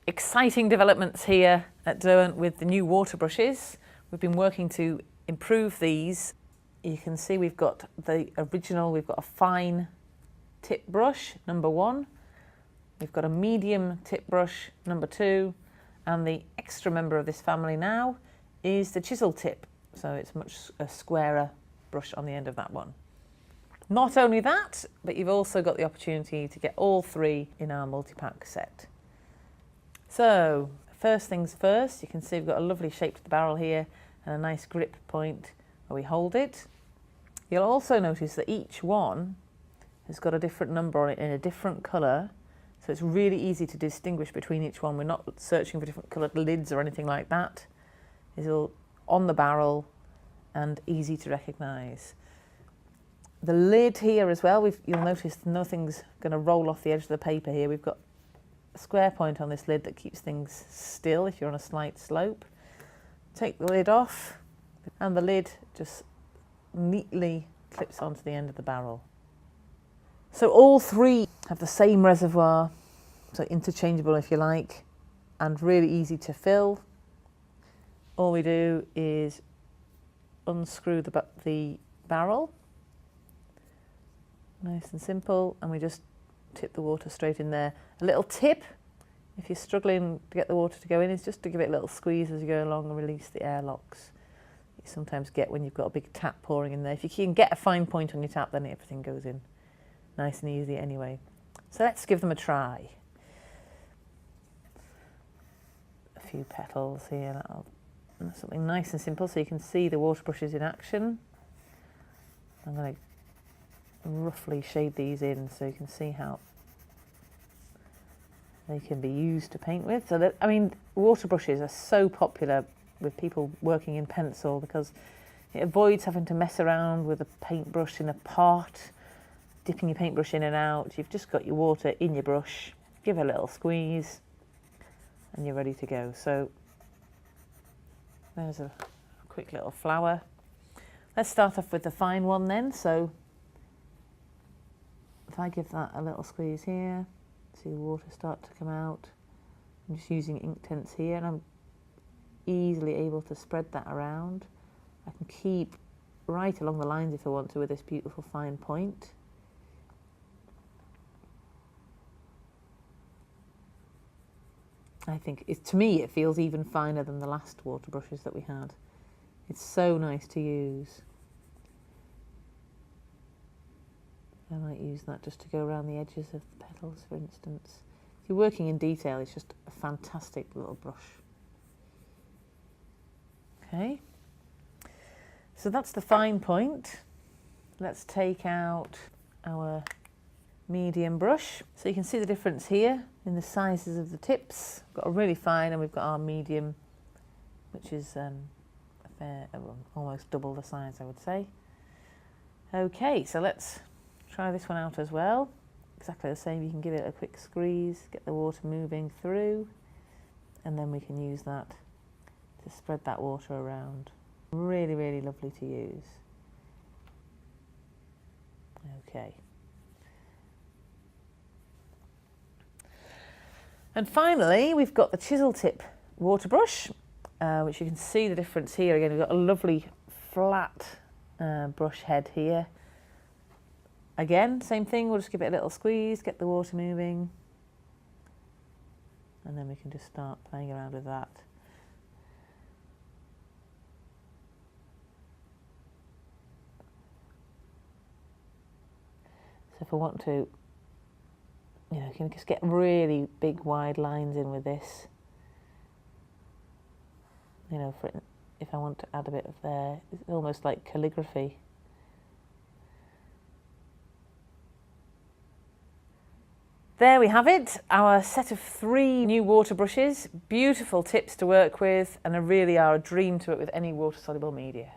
exciting developments here at Derwent with the new water brushes. We've been working to improve these. You can see we've got the original, we've got a fine tip brush, number 1. We've got a medium tip brush, number 2. And the extra member of this family now is the chisel tip. So it's much a squarer brush on the end of that one. Not only that, but you've also got the opportunity to get all 3 in our multi-pack set. So, first things first, you can see we've got a lovely shape to the barrel here and a nice grip point where we hold it. You'll also notice that each one has got a different number on it in a different colour, so it's really easy to distinguish between each one. We're not searching for different coloured lids or anything like that. It's all on the barrel and easy to recognise. The lid here as well, you'll notice nothing's going to roll off the edge of the paper here. We've got a square point on this lid that keeps things still if you're on a slight slope. Take the lid off and the lid just neatly clips onto the end of the barrel. So all 3 have the same reservoir, so interchangeable if you like, and really easy to fill. All we do is unscrew the barrel, nice and simple, and we just tip the water straight in there. A little tip, if you're struggling to get the water to go in, is just to give it a little squeeze as you go along and release the airlocks. You sometimes get when you've got a big tap pouring in there. If you can get a fine point on your tap, then everything goes in nice and easy anyway. So let's give them a try. A few petals here, something nice and simple so you can see the water brushes in action. I'm going to roughly shade these in so you can see how they can be used to paint with. So that, I mean, water brushes are so popular with people working in pencil because it avoids having to mess around with a paintbrush in a pot, dipping your paintbrush in and out. You've just got your water in your brush, give it a little squeeze and you're ready to go. So there's a quick little flower. Let's start off with the fine one then. So if I give that a little squeeze here, see the water start to come out. I'm just using Inktense here and I'm easily able to spread that around. I can keep right along the lines if I want to with this beautiful fine point. I think, to me, it feels even finer than the last water brushes that we had. It's so nice to use. I might use that just to go around the edges of the petals, for instance. If you're working in detail, it's just a fantastic little brush. Okay, so that's the fine point. Let's take out our medium brush. So you can see the difference here in the sizes of the tips. We've got a really fine and we've got our medium, which is almost double the size, I would say. Okay, so let's try this one out as well. Exactly the same, you can give it a quick squeeze, get the water moving through, and then we can use that to spread that water around. Really, really lovely to use. Okay. And finally, we've got the chisel tip water brush, which you can see the difference here. Again, we've got a lovely flat brush head here. Again, same thing, we'll just give it a little squeeze, get the water moving, and then we can just start playing around with that. So if I want to, you can just get really big wide lines in with this. If I want to add a bit of there, it's almost like calligraphy. There we have it, our set of 3 new water brushes, beautiful tips to work with, and they really are a dream to work with any water-soluble media.